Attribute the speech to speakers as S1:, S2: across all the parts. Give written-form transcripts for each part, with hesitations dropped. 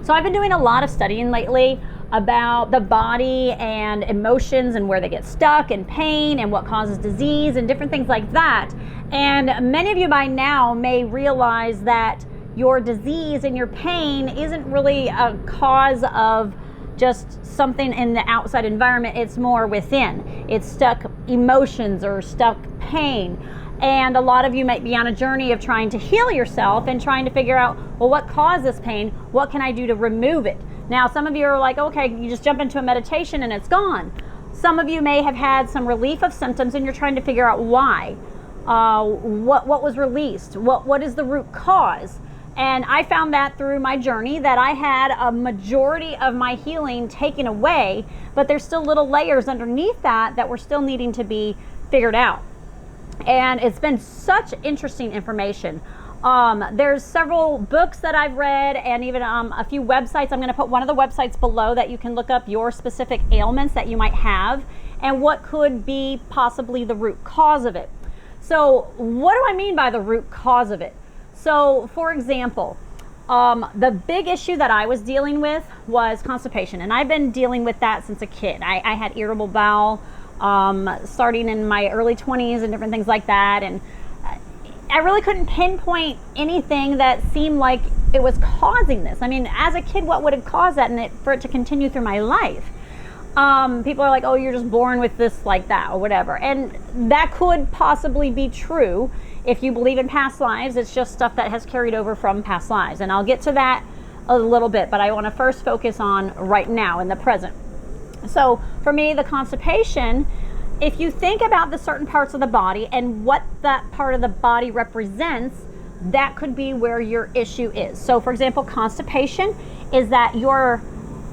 S1: So I've been doing a lot of studying lately about the body and emotions and where they get stuck and pain and what causes disease and different things like that. And many of you by now may realize that your disease and your pain isn't really a cause of just something in the outside environment. It's more within. It's stuck emotions or stuck pain. And a lot of you might be on a journey of trying to heal yourself and trying to figure out, well, what caused this pain? What can I do to remove it? Now, some of you are like, okay, you just jump into a meditation and it's gone. Some of you may have had some relief of symptoms and you're trying to figure out why. What was released? What is the root cause? And I found that through my journey that I had a majority of my healing taken away, but there's still little layers underneath that were still needing to be figured out. And it's been such interesting information. There's several books that I've read and even a few websites. I'm going to put one of the websites below that you can look up your specific ailments that you might have and what could be possibly the root cause of it. So what do I mean by the root cause of it? So for example, the big issue that I was dealing with was constipation, and I've been dealing with that since a kid. I had irritable bowel starting in my early 20s and different things like that, and I really couldn't pinpoint anything that seemed like it was causing this. I mean, as a kid, what would have caused that and for it to continue through my life? People are like, oh, you're just born with this like that or whatever, and that could possibly be true. If you believe in past lives, it's just stuff that has carried over from past lives, and I'll get to that a little bit, but I want to first focus on right now in the present. So for me, the constipation, if you think about the certain parts of the body and what that part of the body represents, that could be where your issue is. So for example, constipation is that you're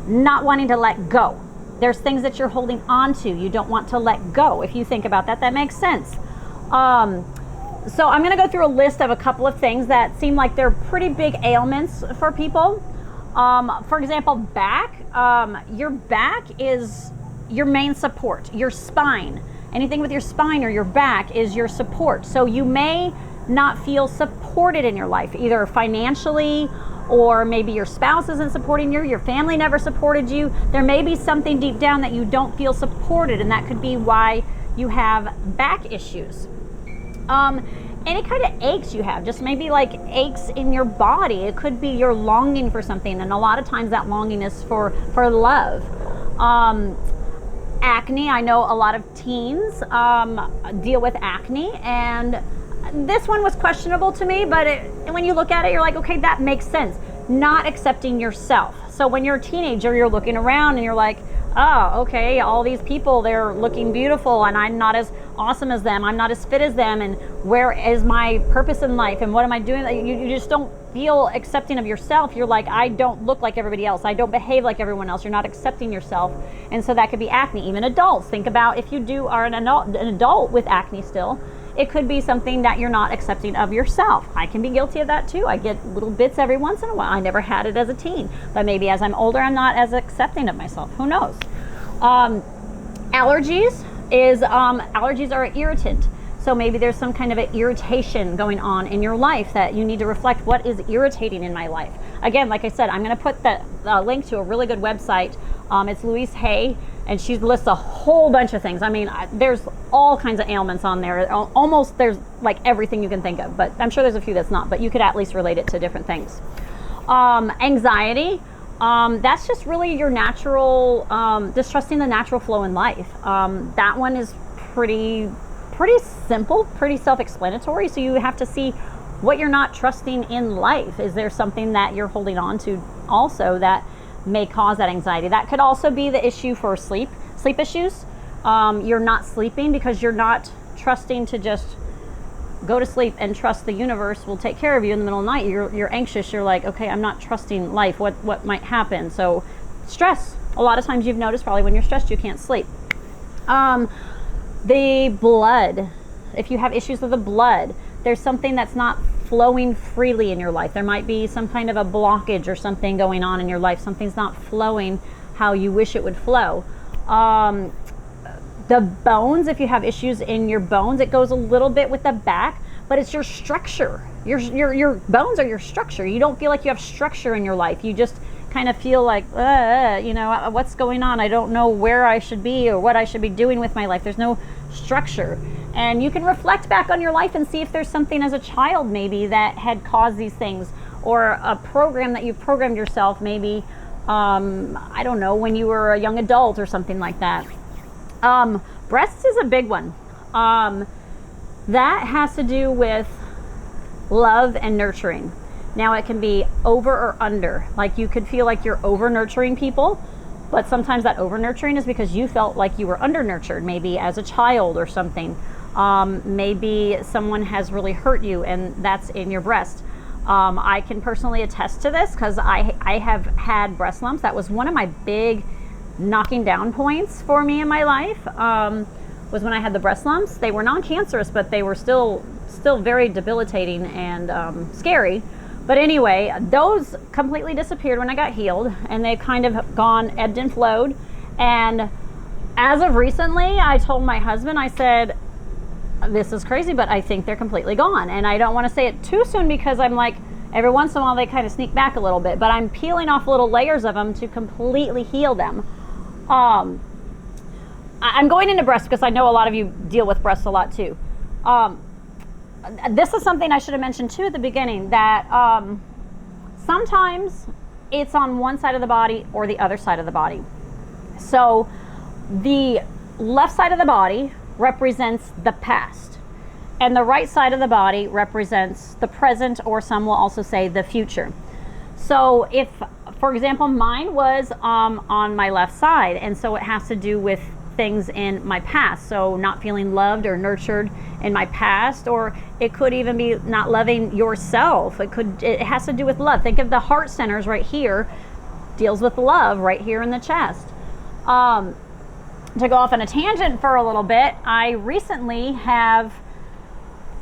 S1: not wanting to let go. There's things that you're holding on to. You don't want to let go. If you think about that, that makes sense. So I'm going to go through a list of a couple of things that seem like they're pretty big ailments for people. For example, back. Your back is your main support. Your spine. Anything with your spine or your back is your support. So you may not feel supported in your life, either financially or maybe your spouse isn't supporting you, your family never supported you. There may be something deep down that you don't feel supported, and that could be why you have back issues. Any kind of aches you have, just maybe like aches in your body. It could be you're longing for something, and a lot of times that longing is for love. Acne, I know a lot of teens deal with acne, and this one was questionable to me, but when you look at it, you're like, okay, that makes sense. Not accepting yourself. So when you're a teenager, you're looking around and you're like, oh, okay, all these people, they're looking beautiful and I'm not as awesome as them. I'm not as fit as them. And where is my purpose in life? And what am I doing? You just don't feel accepting of yourself. You're like, I don't look like everybody else. I don't behave like everyone else. You're not accepting yourself. And so that could be acne. Even adults, think about if you are an adult with acne still, it could be something that you're not accepting of yourself. I can be guilty of that too. I get little bits every once in a while. I never had it as a teen, but maybe as I'm older, I'm not as accepting of myself. Who knows? Allergies are an irritant. So maybe there's some kind of an irritation going on in your life that you need to reflect, what is irritating in my life? Again, like I said, I'm going to put the link to a really good website. It's Louise Hay, and she lists a whole bunch of things. I mean, there's all kinds of ailments on there. Almost there's like everything you can think of, but I'm sure there's a few that's not, but you could at least relate it to different things. Anxiety, that's just really your natural, distrusting the natural flow in life. That one is pretty simple, pretty self-explanatory. So you have to see what you're not trusting in life. Is there something that you're holding on to also that may cause that anxiety? That could also be the issue for sleep issues. You're not sleeping because you're not trusting to just go to sleep and trust the universe will take care of you in the middle of the night. You're anxious. You're like, okay, I'm not trusting life. What might happen? So stress. A lot of times you've noticed probably when you're stressed, you can't sleep. The blood. If you have issues with the blood, there's something that's not flowing freely in your life. There might be some kind of a blockage or something going on in your life. Something's not flowing how you wish it would flow. The bones, if you have issues in your bones, it goes a little bit with the back, but it's your structure. Your bones are your structure. You don't feel like you have structure in your life. kind of feel like, what's going on? I don't know where I should be or what I should be doing with my life. There's no structure. And you can reflect back on your life and see if there's something as a child maybe that had caused these things, or a program that you've programmed yourself maybe, I don't know, when you were a young adult or something like that. Breasts is a big one. That has to do with love and nurturing. Now it can be over or under. Like you could feel like you're over nurturing people, but sometimes that over nurturing is because you felt like you were under nurtured, maybe as a child or something. Maybe someone has really hurt you and that's in your breast. I can personally attest to this because I have had breast lumps. That was one of my big knocking down points for me in my life, was when I had the breast lumps. They were non-cancerous, but they were still very debilitating and scary. But anyway, those completely disappeared when I got healed, and they've kind of gone ebbed and flowed. And as of recently, I told my husband, I said, this is crazy, but I think they're completely gone. And I don't want to say it too soon because I'm like, every once in a while they kind of sneak back a little bit, but I'm peeling off little layers of them to completely heal them. I'm going into breast because I know a lot of you deal with breasts a lot too. This is something I should have mentioned too at the beginning, that sometimes it's on one side of the body or the other side of the body. So the left side of the body represents the past, and the right side of the body represents the present, or some will also say the future. So if, for example, mine was on my left side, and so it has to do with things in my past. So not feeling loved or nurtured in my past, or it could even be not loving yourself. It has to do with love. Think of the heart centers right here, deals with love right here in the chest. To go off on a tangent for a little bit, I recently have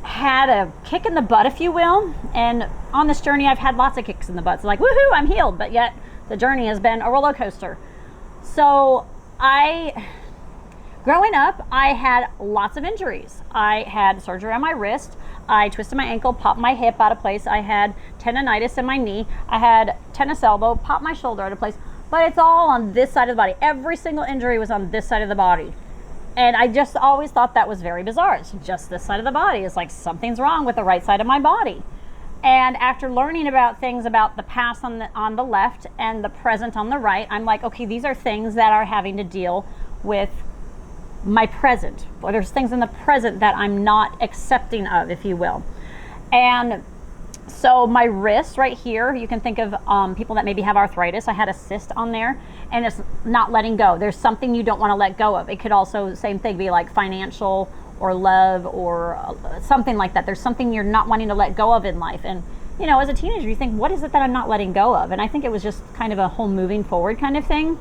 S1: had a kick in the butt, if you will, and on this journey I've had lots of kicks in the butt. So like, woohoo, I'm healed, but yet the journey has been a roller coaster. So growing up, I had lots of injuries. I had surgery on my wrist, I twisted my ankle, popped my hip out of place, I had tendonitis in my knee, I had tennis elbow, popped my shoulder out of place, but it's all on this side of the body. Every single injury was on this side of the body. And I just always thought that was very bizarre. It's just this side of the body. It's like something's wrong with the right side of my body. And after learning about things about the past on the left and the present on the right, I'm like, okay, these are things that are having to deal with my present. Or there's things in the present that I'm not accepting of, if you will. And so my wrist right here, you can think of people that maybe have arthritis. I had a cyst on there, and it's not letting go. There's something you don't want to let go of. It could also, same thing, be like financial or love or something like that. There's something you're not wanting to let go of in life. And, you know, as a teenager, you think, what is it that I'm not letting go of? And I think it was just kind of a whole moving forward kind of thing.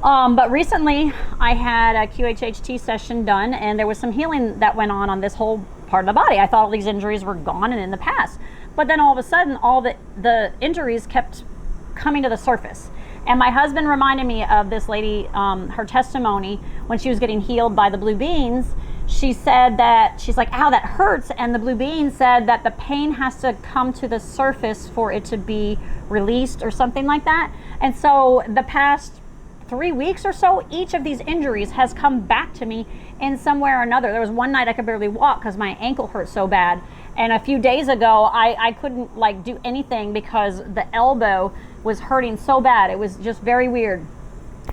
S1: But recently I had a QHHT session done, and there was some healing that went on this whole part of the body. I thought all these injuries were gone and in the past. But then all of a sudden, all the injuries kept coming to the surface. And my husband reminded me of this lady, her testimony, when she was getting healed by the blue beans. She said that, she's like, ow, that hurts. And the blue bean said that the pain has to come to the surface for it to be released or something like that. And so the past 3 weeks or so, each of these injuries has come back to me in some way or another. There was one night I could barely walk because my ankle hurt so bad. And a few days ago, I couldn't like do anything because the elbow was hurting so bad. It was just very weird.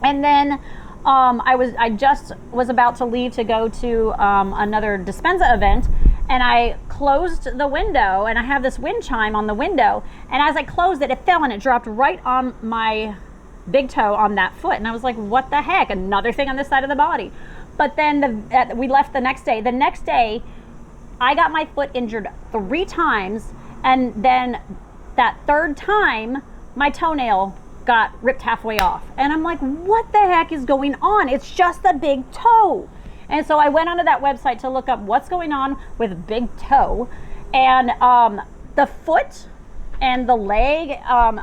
S1: And then I just was about to leave to go to another Dispenza event, and I closed the window, and I have this wind chime on the window, and as I closed it, it fell and it dropped right on my big toe on that foot. And I was like, what the heck? Another thing on this side of the body. But then we left the next day. The next day, I got my foot injured 3 times, and then that third time, my toenail got ripped halfway off. And I'm like, what the heck is going on? It's just a big toe. And so I went onto that website to look up what's going on with big toe. And the foot and the leg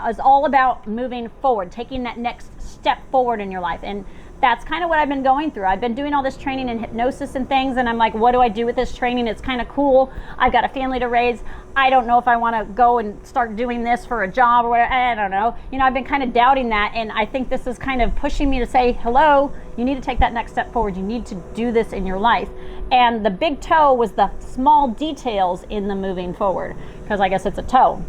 S1: is all about moving forward, taking that next step forward in your life. And that's kind of what I've been going through. I've been doing all this training in hypnosis and things, and I'm like, what do I do with this training? It's kind of cool. I've got a family to raise. I don't know if I want to go and start doing this for a job or whatever. I don't know. I've been kind of doubting that, and I think this is kind of pushing me to say, hello, you need to take that next step forward. You need to do this in your life. And the big toe was the small details in the moving forward, because I guess it's a toe.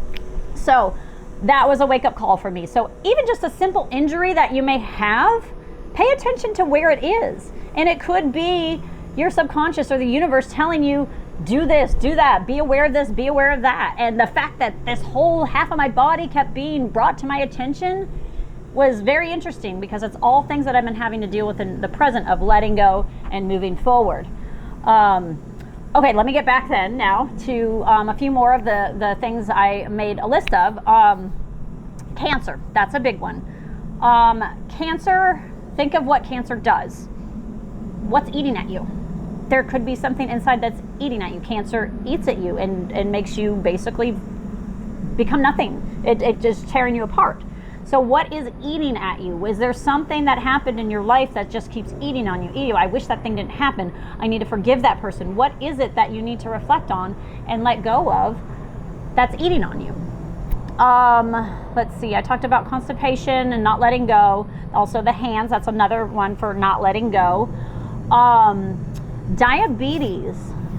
S1: So that was a wake-up call for me. So even just a simple injury that you may have, pay attention to where it is. And it could be your subconscious or the universe telling you, do this, do that, be aware of this, be aware of that. And the fact that this whole half of my body kept being brought to my attention was very interesting, because it's all things that I've been having to deal with in the present of letting go and moving forward. Okay, let me get back then now to a few more of the things I made a list of. Cancer, that's a big one. Cancer, think of what cancer does. What's eating at you? There could be something inside that's eating at you. Cancer eats at you and makes you basically become nothing. It just tearing you apart. So what is eating at you? Is there something that happened in your life that just keeps eating on you? Ew, I wish that thing didn't happen. I need to forgive that person. What is it that you need to reflect on and let go of that's eating on you? Let's see, I talked about constipation and not letting go. Also the hands, that's another one for not letting go. Diabetes,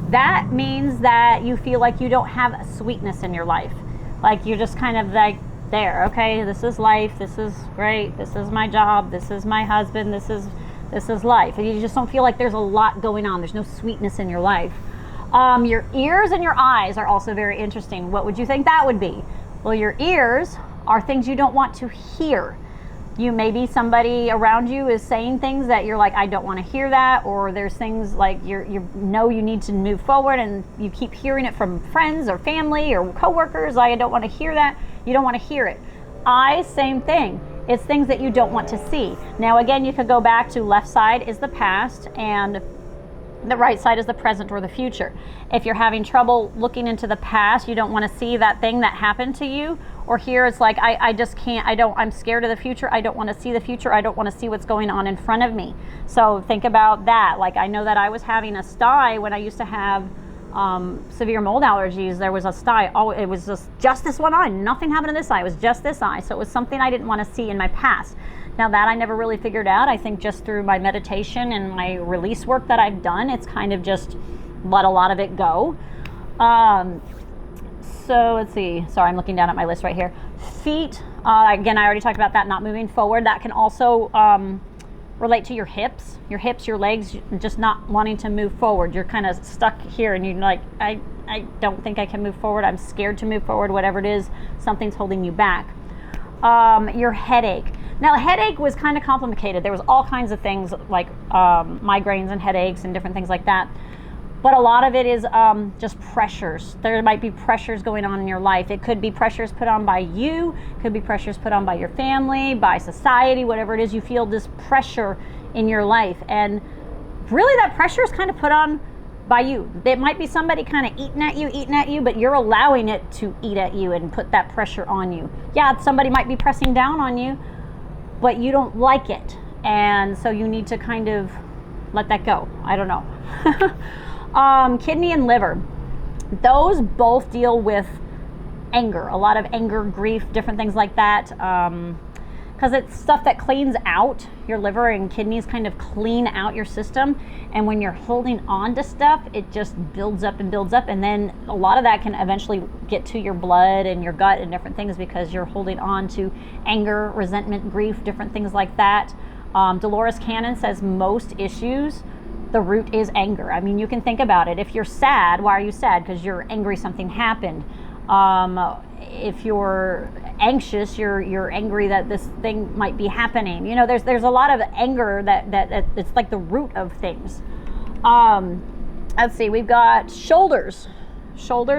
S1: that means that you feel like you don't have sweetness in your life. Like you're just kind of like, there, okay, this is life, this is great, this is my job, this is my husband, this is life. And you just don't feel like there's a lot going on. There's no sweetness in your life. Your ears and your eyes are also very interesting. What would you think that would be? Well, your ears are things you don't want to hear. You maybe somebody around you is saying things that you're like, I don't want to hear that, or there's things like you know you need to move forward and you keep hearing it from friends or family or coworkers, like I don't want to hear that. You don't want to hear it. Eyes, same thing. It's things that you don't want to see. Now again, you could go back to left side is the past and the right side is the present or the future. If you're having trouble looking into the past, you don't want to see that thing that happened to you. Or here it's like, I just can't, I'm scared of the future. I don't want to see the future. I don't want to see what's going on in front of me. So think about that. Like I know that I was having a sty when I used to have severe mold allergies. There was a sty. Oh, it was just this one eye. Nothing happened to this eye. It was just this eye. So it was something I didn't want to see in my past. Now that I never really figured out, I think just through my meditation and my release work that I've done, it's kind of just let a lot of it go. So let's see. Sorry, I'm looking down at my list right here. Feet. Again, I already talked about that, not moving forward. That can also relate to your hips, your legs, just not wanting to move forward. You're kind of stuck here and you're like, I don't think I can move forward. I'm scared to move forward, whatever it is, something's holding you back. Your headache. Now, a headache was kind of complicated. There was all kinds of things like migraines and headaches and different things like that. But a lot of it is just pressures. There might be pressures going on in your life. It could be pressures put on by you, could be pressures put on by your family, by society, whatever it is. You feel this pressure in your life. And really that pressure is kind of put on by you. It might be somebody kind of eating at you, but you're allowing it to eat at you and put that pressure on you. Yeah, somebody might be pressing down on you, but you don't like it. And so you need to kind of let that go. I don't know. Kidney and liver. Those both deal with anger. A lot of anger, grief, different things like that. Because it's stuff that cleans out your liver, and kidneys kind of clean out your system. And when you're holding on to stuff, it just builds up and builds up. And then a lot of that can eventually get to your blood and your gut and different things because you're holding on to anger, resentment, grief, different things like that. Dolores Cannon says most issues, the root is anger. I mean, you can think about it. If you're sad, why are you sad? Because you're angry something happened. If you're anxious, you're angry that this thing might be happening. You know, there's a lot of anger that it's like the root of things. Let's see, we've got shoulders,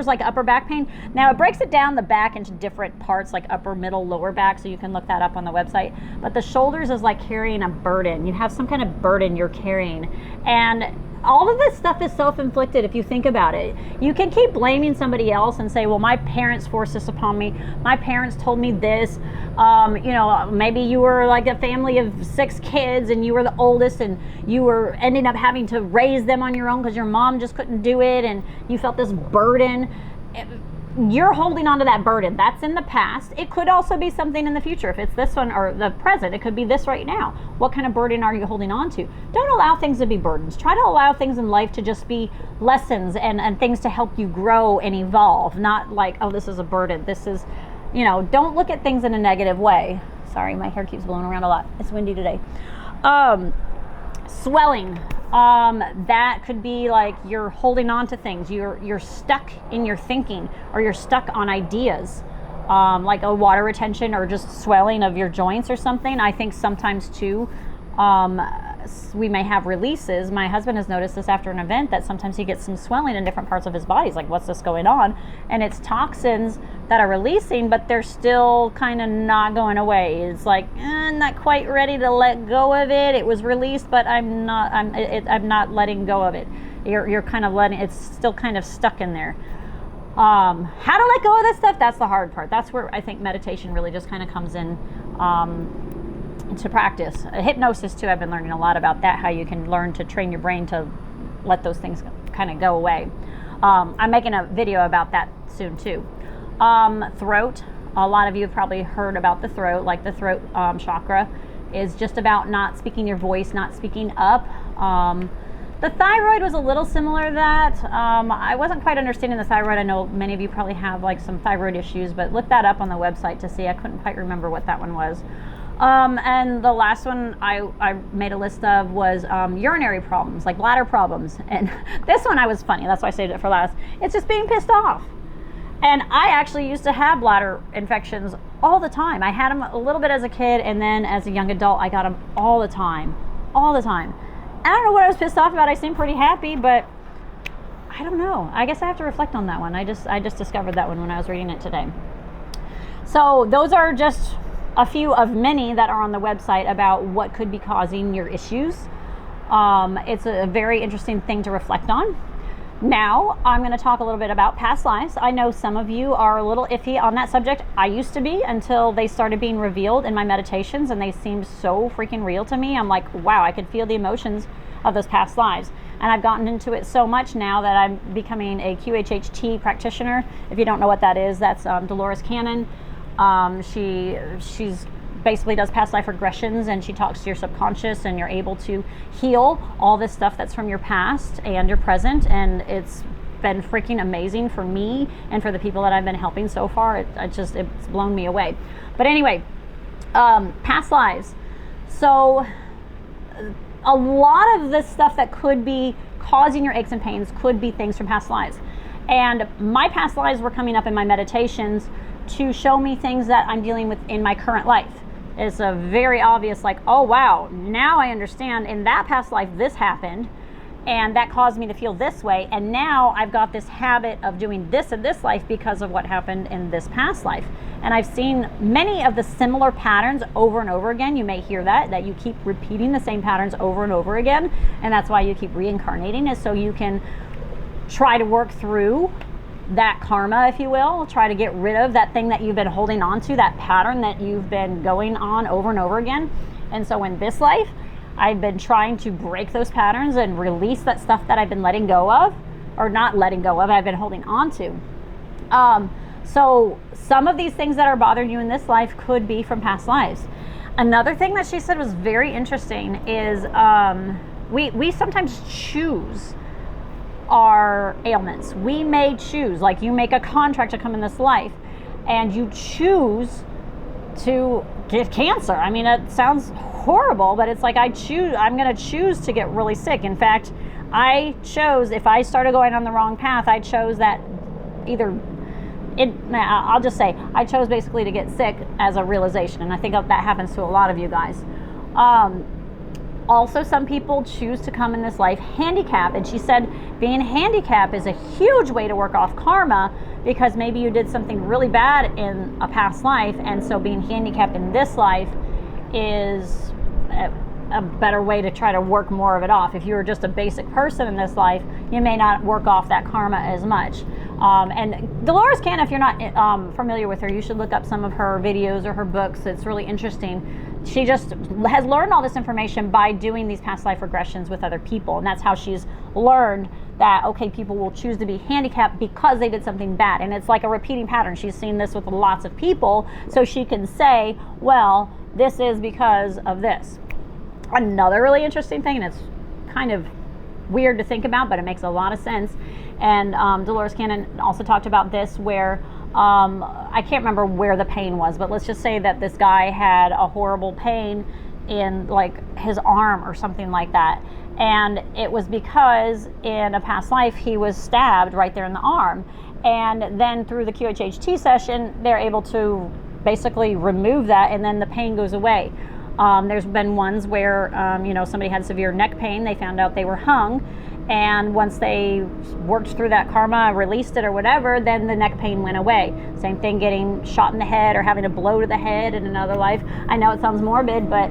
S1: like upper back pain. Now it breaks it down the back into different parts, like upper, middle, lower back, so you can look that up on the website. But the shoulders is like carrying a burden. You have some kind of burden you're carrying. And all of this stuff is self-inflicted if you think about it. You can keep blaming somebody else and say, well, my parents forced this upon me. My parents told me this. Maybe you were like a family of 6 kids and you were the oldest and you were ending up having to raise them on your own because your mom just couldn't do it and you felt this burden. You're holding on to that burden. That's in the past. It could also be something in the future. If it's this one or the present, it could be this right now. What kind of burden are you holding on to? Don't allow things to be burdens. Try to allow things in life to just be lessons and things to help you grow and evolve. Not like, oh, this is a burden. This is, don't look at things in a negative way. Sorry, my hair keeps blowing around a lot. It's windy today. Swelling. That could be like you're holding on to things. You're stuck in your thinking, or you're stuck on ideas, like a water retention or just swelling of your joints or something. I think sometimes too, we may have releases. My husband has noticed this after an event that sometimes he gets some swelling in different parts of his body. He's like, what's this going on? And it's toxins that are releasing, but they're still kind of not going away. It's like, I'm not quite ready to let go of it. It was released, but I'm not letting go of it. You're kind of letting, it's still kind of stuck in there. How to let go of this stuff, that's the hard part. That's where I think meditation really just kind of comes in to practice. Hypnosis too, I've been learning a lot about that, how you can learn to train your brain to let those things kind of go away. I'm making a video about that soon too. Throat. A lot of you have probably heard about the throat, like the throat chakra is just about not speaking your voice, not speaking up. The thyroid was a little similar to that. I wasn't quite understanding the thyroid. I know many of you probably have like some thyroid issues, but look that up on the website to see. I couldn't quite remember what that one was. And the last one I made a list of was urinary problems, like bladder problems. And this one I was funny, that's why I saved it for last. It's just being pissed off. And I actually used to have bladder infections all the time. I had them a little bit as a kid, and then as a young adult, I got them all the time. I don't know what I was pissed off about. I seemed pretty happy, but I don't know. I guess I have to reflect on that one. I just discovered that one when I was reading it today. So those are just a few of many that are on the website about what could be causing your issues. It's a very interesting thing to reflect on. Now, I'm going to talk a little bit about past lives. I know some of you are a little iffy on that subject. I used to be, until they started being revealed in my meditations, and they seemed so freaking real to me. I'm like, wow, I could feel the emotions of those past lives. And I've gotten into it so much now that I'm becoming a QHHT practitioner. If you don't know what that is, that's Dolores Cannon. She's basically does past life regressions, and she talks to your subconscious, and you're able to heal all this stuff that's from your past and your present. And it's been freaking amazing for me and for the people that I've been helping so far. It's blown me away. But anyway, past lives. So a lot of this stuff that could be causing your aches and pains could be things from past lives. And my past lives were coming up in my meditations to show me things that I'm dealing with in my current life. It's a very obvious, like, oh wow, now I understand in that past life this happened, and that caused me to feel this way, and now I've got this habit of doing this in this life because of what happened in this past life. And I've seen many of the similar patterns over and over again. You may hear that you keep repeating the same patterns over and over again, and that's why you keep reincarnating, is so you can try to work through that karma, if you will. Try to get rid of that thing that you've been holding on to, that pattern that you've been going on over and over again. And so in this life, I've been trying to break those patterns and release that stuff that I've been letting go of, or not letting go of, I've been holding on to. So some of these things that are bothering you in this life could be from past lives. Another thing that she said was very interesting is we sometimes choose our ailments. We may choose, like you make a contract to come in this life and you choose to get cancer. I mean, it sounds horrible, but it's like I'm going to choose to get really sick. In fact, I chose, if I started going on the wrong path, I chose that I'll just say, I chose basically to get sick as a realization. And I think that happens to a lot of you guys. Also, some people choose to come in this life handicapped, and she said being handicapped is a huge way to work off karma, because maybe you did something really bad in a past life, and so being handicapped in this life is a better way to try to work more of it off. If you're just a basic person in this life, you may not work off that karma as much. And Dolores Cannon, if you're not familiar with her, you should look up some of her videos or her books. It's really interesting. She just has learned all this information by doing these past life regressions with other people. And that's how she's learned that, okay, people will choose to be handicapped because they did something bad. And it's like a repeating pattern. She's seen this with lots of people. So she can say, well, this is because of this. Another really interesting thing, and it's kind of weird to think about, but it makes a lot of sense. And Dolores Cannon also talked about this where I can't remember where the pain was, but let's just say that this guy had a horrible pain in like his arm or something like that. And it was because in a past life he was stabbed right there in the arm. And then through the QHHT session, they're able to basically remove that, and then the pain goes away. There's been ones where somebody had severe neck pain. They found out they were hung, and once they worked through that karma, released it or whatever, then the neck pain went away. Same thing getting shot in the head or having a blow to the head in another life. I know it sounds morbid, but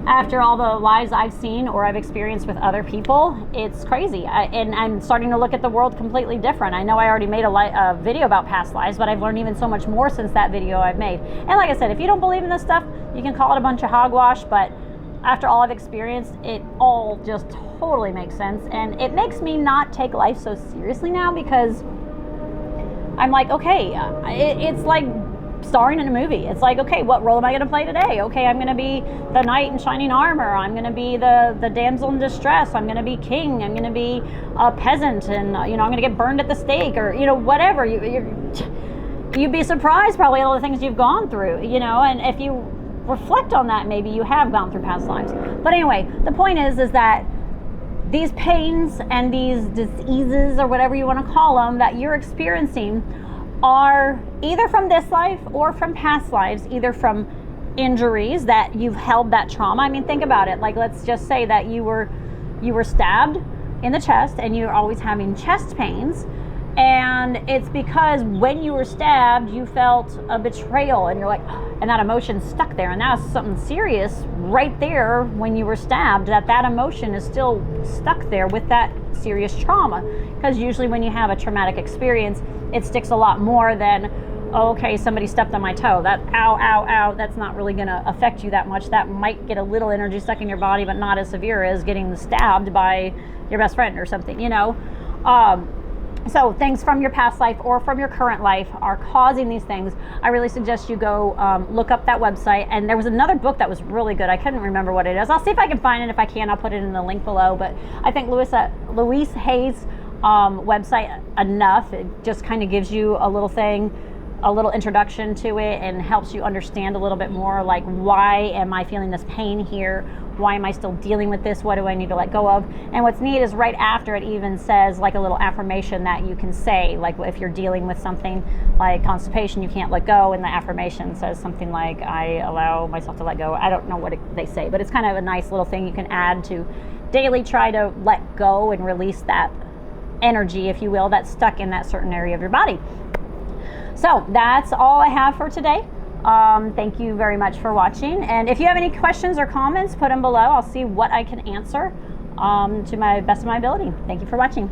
S1: after all the lives I've seen or I've experienced with other people, it's crazy. And I'm starting to look at the world completely different. I know I already made a video about past lives, but I've learned even so much more since that video I've made. And like I said, if you don't believe in this stuff, you can call it a bunch of hogwash, but after all I've experienced, it all just totally makes sense. And it makes me not take life so seriously now, because I'm like, okay, it's like starring in a movie. It's like, okay, what role am I going to play today? Okay, I'm going to be the knight in shining armor. I'm going to be the damsel in distress. I'm going to be king. I'm going to be a peasant, and I'm going to get burned at the stake, or whatever. You'd be surprised probably all the things you've gone through. And if you reflect on that, maybe you have gone through past lives. But anyway, the point is that these pains and these diseases, or whatever you want to call them, that you're experiencing are either from this life or from past lives, either from injuries that you've held that trauma. I mean, think about it. Like, let's just say that you were stabbed in the chest and you're always having chest pains. And it's because when you were stabbed, you felt a betrayal, and you're like, and that emotion stuck there. And that was something serious right there when you were stabbed, that emotion is still stuck there with that serious trauma. Because usually when you have a traumatic experience, it sticks a lot more than, okay, somebody stepped on my toe. That ow, ow, ow, that's not really going to affect you that much. That might get a little energy stuck in your body, but not as severe as getting stabbed by your best friend or something, So things from your past life or from your current life are causing these things. I really suggest you go look up that website. And there was another book that was really good. I couldn't remember what it is. I'll see if I can find it. If I can, I'll put it in the link below. But I think Louise Hay's website enough. It just kind of gives you a little introduction to it, and helps you understand a little bit more, like, why am I feeling this pain here? Why am I still dealing with this? What do I need to let go of? And what's neat is right after it even says like a little affirmation that you can say, like if you're dealing with something like constipation, you can't let go, and the affirmation says something like, I allow myself to let go. I don't know what they say, but it's kind of a nice little thing you can add to daily try to let go and release that energy, if you will, that's stuck in that certain area of your body. So that's all I have for today. Thank you very much for watching. And if you have any questions or comments, put them below. I'll see what I can answer to my best of my ability. Thank you for watching.